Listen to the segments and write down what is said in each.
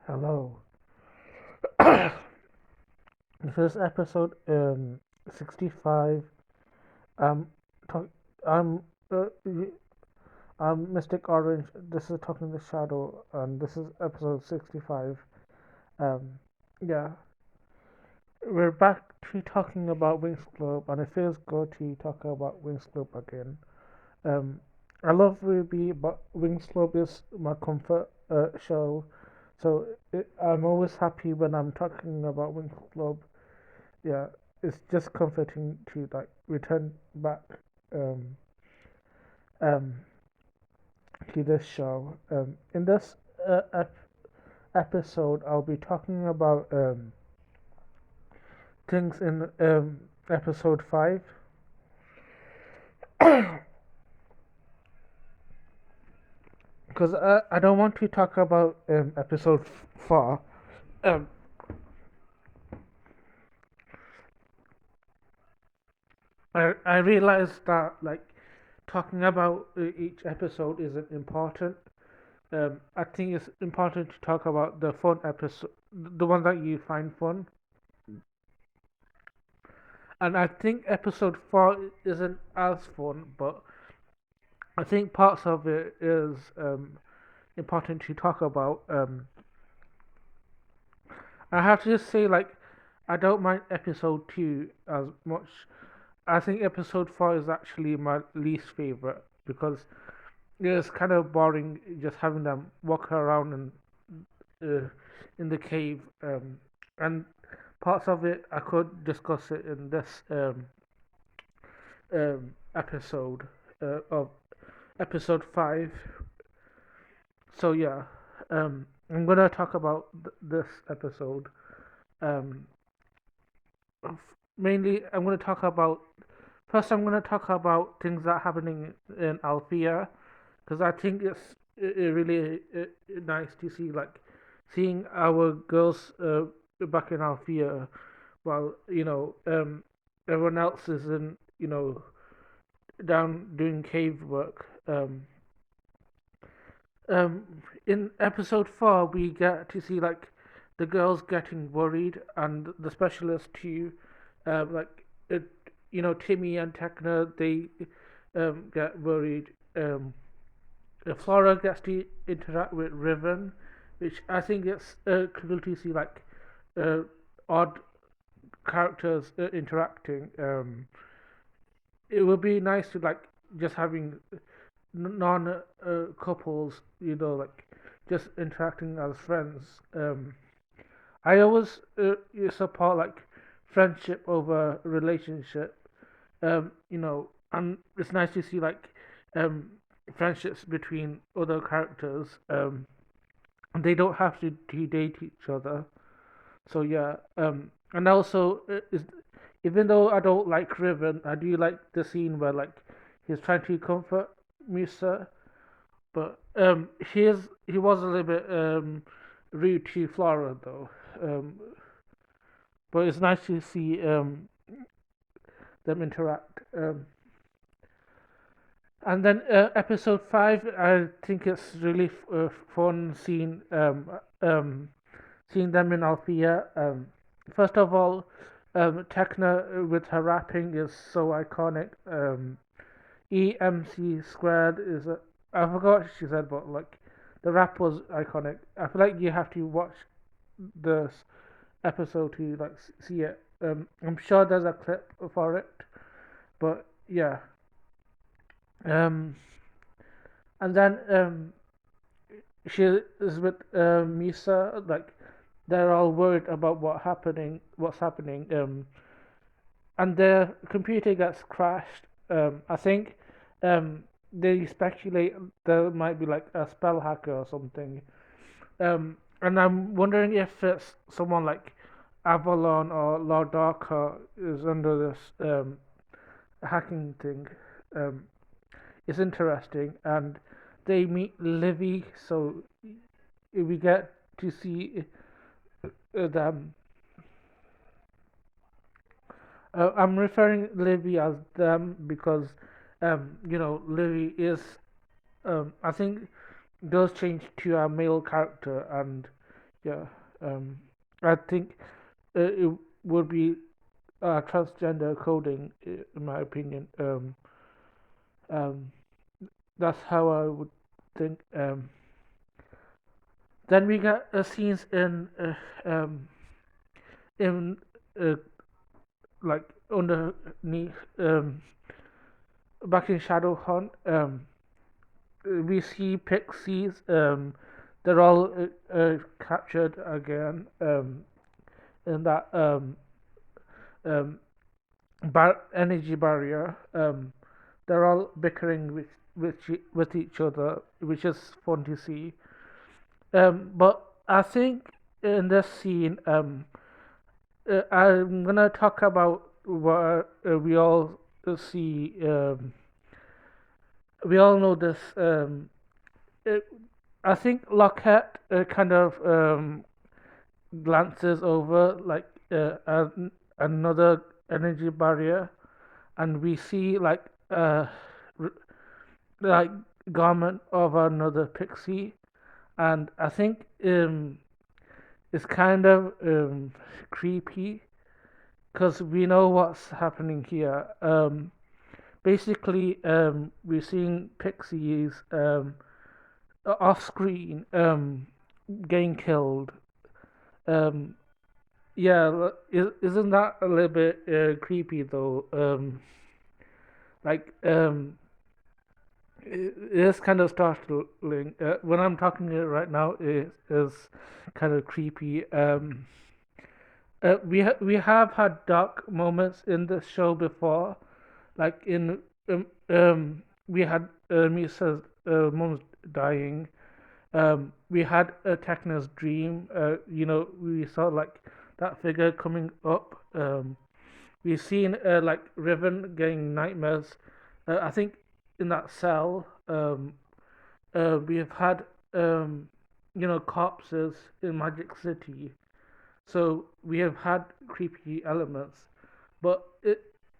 Hello. This is episode 65. Um, talk, I'm I'm Mystic Orange. This is Talking the Shadow, and this is episode 65. Um, yeah, we're back to talking about Winx Club, and it feels good to talk about Winx Club again. Um, I love Ruby, but Winx Club is my comfort show, so I'm always happy when I'm talking about Winx Club. Yeah, it's just comforting to like return back um, um, to this show. In this episode, I'll be talking about things in episode 5. Because I don't want to talk about episode 4. Um, I realized that like talking about each episode isn't important. I think it's important to talk about the fun episode, the one that you find fun. And I think episode 4 isn't as fun, but I think parts of it is important to talk about. I have to just say, like, I don't mind episode 2 as much. I think episode 4 is actually my least favorite because it's kind of boring just having them walk around and in the cave. And parts of it I could discuss it in this episode of episode 5. So yeah, I'm gonna talk about this episode. Um, Mainly, I'm gonna talk about first. I'm gonna talk about things that are happening in Althea because I think it really nice to see like seeing our girls back in Althea while everyone else is in down doing cave work. In episode 4, we get to see like the girls getting worried, and the specialist too. Like it, Timmy and Tekna, they get worried. Flora gets to interact with Riven, which I think it's cool to see like uh, odd characters interacting. It would be nice to like just having non couples, like just interacting as friends. I always support like friendship over relationship. And it's nice to see like um, friendships between other characters. And they don't have to date each other. So yeah. And also, even though I don't like Riven, I do like the scene where like he's trying to comfort Musa, but he was a little bit rude to Flora though. Um, but it's nice to see them interact. And then episode 5, I think it's really fun seeing them in Althea. First of all, Tekna with her rapping is so iconic. EMC squared is I forgot what she said, but like the rap was iconic. I feel like you have to watch this episode to like see it. I'm sure there's a clip for it, but yeah. Um, and then she is with Misa. Like they're all worried about what's happening. And their computer gets crashed. I think they speculate there might be like a spell hacker or something. And I'm wondering if it's someone like Avalon or Lord Darker is under this hacking thing. Um, it's interesting, and they meet Livy, so we get to see them. I'm referring Livy as them because, Livy is, I think, does change to a male character, and yeah. Um, I think it would be transgender coding, in my opinion. Um, that's how I would think. Then we got scenes in uh, like underneath back in Shadowhunt. We see pixies. They're all captured again. In that um, energy barrier. They're all bickering with each other, which is fun to see. But I think in this scene, I'm gonna talk about what we all see. We all know this. It, I think Lockhart kind of glances over like another energy barrier, and we see r- like garment of another pixie, and I think it's kind of creepy because we know what's happening here. Basically, we're seeing pixies off screen getting killed. Um, yeah, isn't that a little bit creepy though? Like it is kind of startling. When I'm talking it right now, it is kind of creepy. We have had dark moments in the show before, like in we had Misa's mom's dying. We had Techna's dream. We saw like that figure coming up. We've seen like Riven getting nightmares. I think in that cell. We have had corpses in Magic City, so we have had creepy elements. But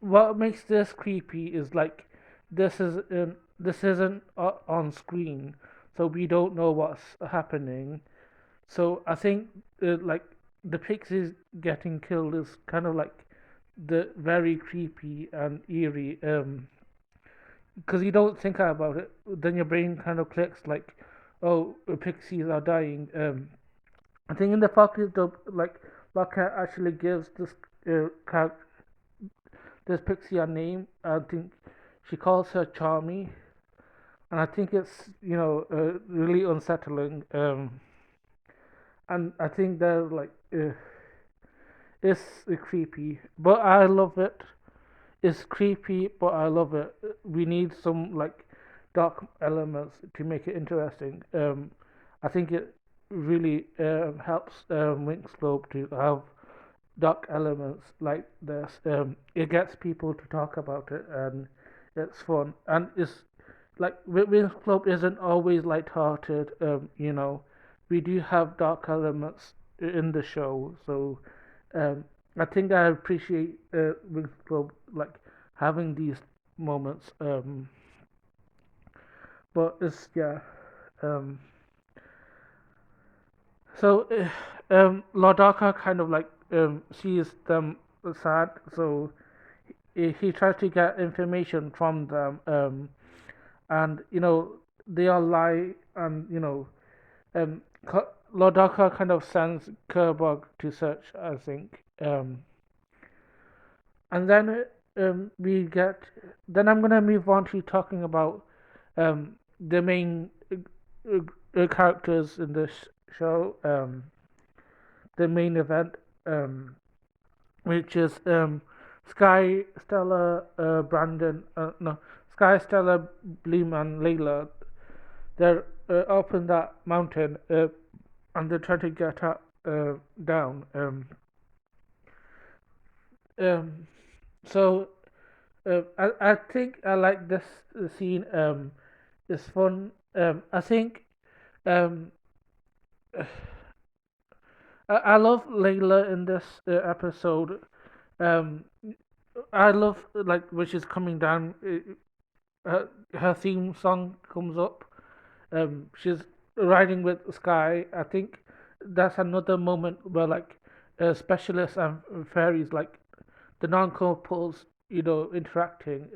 what makes this creepy is like this isn't on screen, so we don't know what's happening. So I think like the pixies getting killed is kind of like the very creepy and eerie. Because you don't think about it, then your brain kind of clicks like, oh, pixies are dying. I think in the Falcons, like Lockhart actually gives this pixie a name. I think she calls her Charmy, and I think it's really unsettling. And I think they're like it's creepy, but I love it. It's creepy, but I love it. We need some like dark elements to make it interesting. I think it really helps Winx Club to have dark elements like this. It gets people to talk about it, and it's fun. And it's like Winx Club isn't always light-hearted. We do have dark elements in the show, so um, I think I appreciate Winx Club like having these moments. But it's yeah. Um, so Lordaka kind of like sees them sad, so he tries to get information from them, and they all lie, and um, Lordaka kind of sends Kerbog to search, I think, and then we get. Then I'm gonna move on to talking about the main characters in this show, the main event, which is Sky, Stella, Brandon, no, Sky, Stella, Bloom, and Layla. They're up in that mountain, and they're trying to get up, down. Um, so I think I like this scene. It's fun. I think um, I love Layla in this episode. Um, I love like when she's coming down. Her theme song comes up. She's riding with Sky. I think that's another moment where like specialists and fairies, like the non-couples, interacting.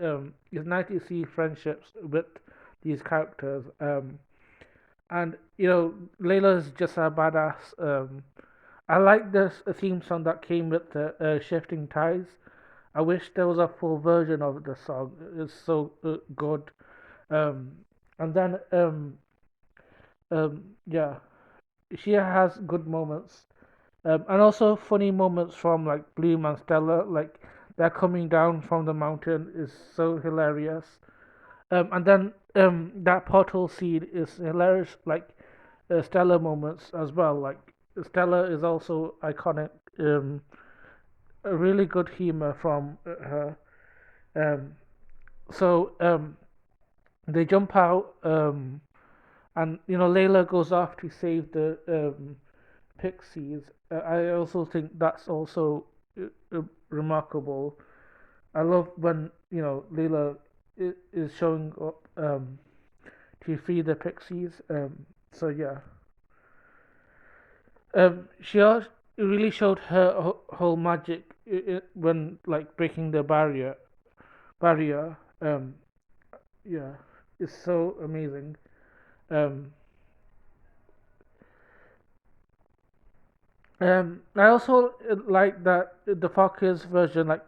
It's nice to see friendships with these characters. And Layla's just a badass. I like this theme song that came with the shifting tides. I wish there was a full version of the song. It's so good. Um, and then yeah, she has good moments. And also funny moments from like Bloom and Stella, like they're coming down from the mountain is so hilarious. And then that portal scene is hilarious, like Stella moments as well. Like Stella is also iconic. A really good humor from her. Um, so they jump out, and Layla goes off to save the Pixies. I also think that's also remarkable. I love when Layla is showing up to free the Pixies. So yeah, she really showed her whole magic when like breaking the barrier. Yeah, it's so amazing. Um, I also like that the Fockers version like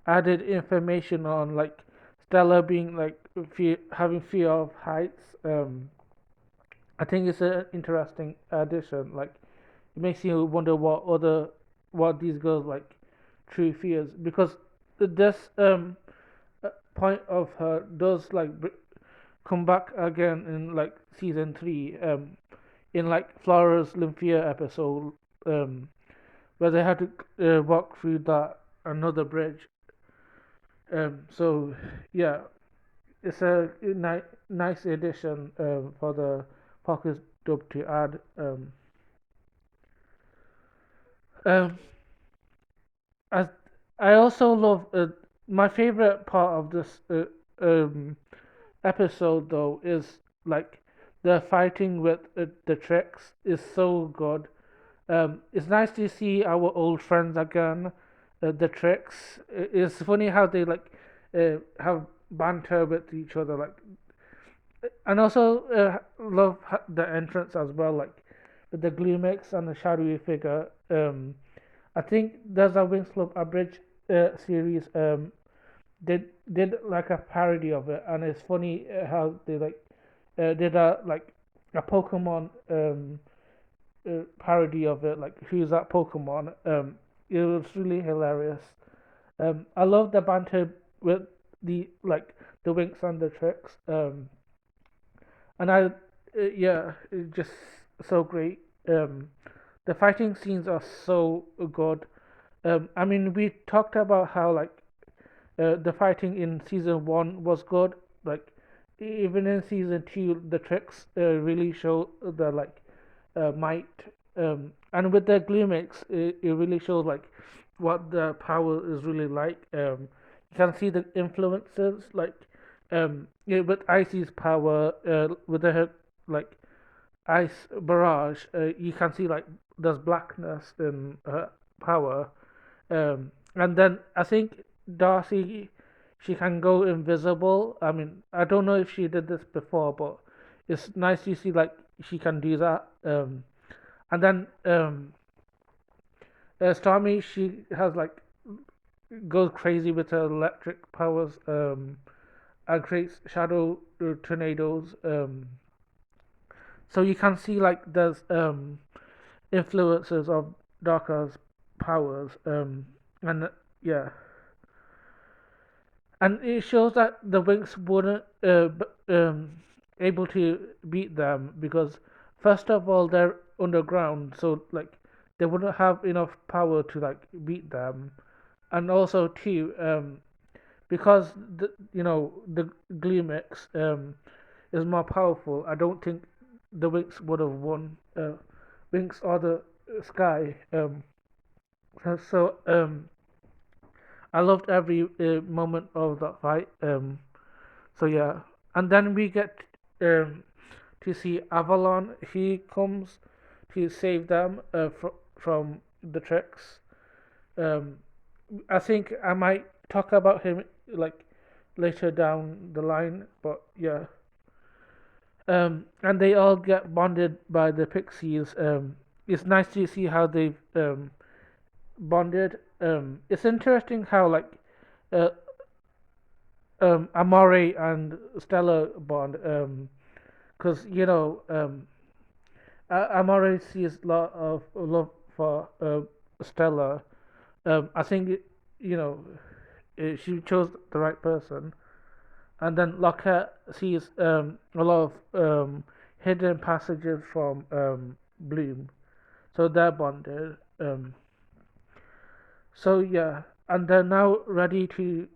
added information on like Stella being like having fear of heights. I think it's an interesting addition. Like it makes you wonder what these girls like true fears, because this point of her does like come back again in like season 3, in like Flora's Lymphia episode, where they had to walk through that another bridge. So yeah, it's a nice addition for the Pocket Dub to add. Um, I I also love my favorite part of this episode though is like the fighting with the tricks is so good. It's nice to see our old friends again. The tricks. It's funny how they like have banter with each other, like, and also love the entrance as well, like with the glue mix and the shadowy figure. I think there's a Winx Club Abridged series. Did like a parody of it, and it's funny how they like did a Pokemon parody of it, like who's that Pokemon. It was really hilarious. I love the banter with the winks and the tricks. And yeah, it's just so great. The fighting scenes are so good. I mean, we talked about how like the fighting in season 1 was good. Like even in season 2, the tricks really show the like might. And with the glue mix, it really shows like what the power is really like. You can see the influences like yeah, with Icy's power, with the like ice barrage, you can see like there's blackness in her power. And then I think Darcy, she can go invisible. I mean, I don't know if she did this before, but it's nice to see like she can do that. And then Stormy, she has like goes crazy with her electric powers, and creates shadow tornadoes. So you can see like there's influences of Darker's powers, and yeah, and it shows that the Winx wouldn't able to beat them because first of all they're underground, so like they wouldn't have enough power to like beat them, and also too because the Gleamix is more powerful. I don't think the Winx would have won. Winx or the Sky. So I loved every moment of that fight. So yeah, and then we get um, to see Avalon. He comes to save them from the tricks. Um, I think I might talk about him like later down the line, but yeah. And they all get bonded by the Pixies. It's nice to see how they've bonded. It's interesting how like uh, Amore and Stella bond. Because Amore sees a lot of love for Stella. I think she chose the right person. And then Locke sees a lot of hidden passages from Bloom, so they're bonded. So yeah, and they're now ready to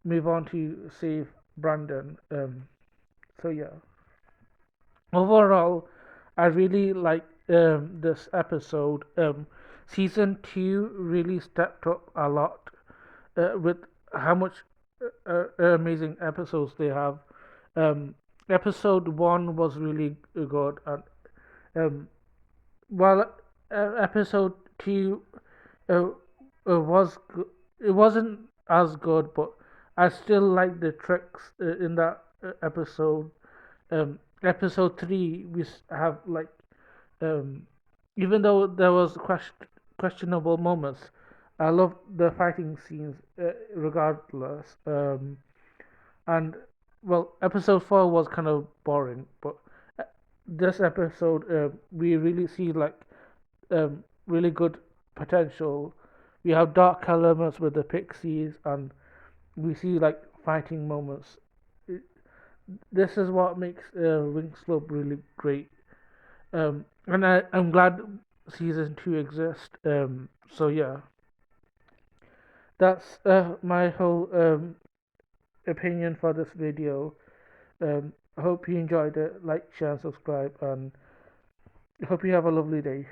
move on to save Brandon. So yeah, overall, I really like this episode. Season 2 really stepped up a lot with how much amazing episodes they have. Um, Episode 1 was really good, and um, while episode 2 uh, it wasn't as good, but I still like the tricks in that episode. Episode 3 have like um, even though there was questionable moments, I love the fighting scenes regardless. And well, episode 4 was kind of boring, but uh, this episode we really see like really good potential. We have dark elements with the pixies, and we see like fighting moments. It, this is what makes Winx Club really great. And I'm glad season 2 exists. So yeah, that's my whole opinion for this video. I hope you enjoyed it. Like, share, and subscribe, and hope you have a lovely day.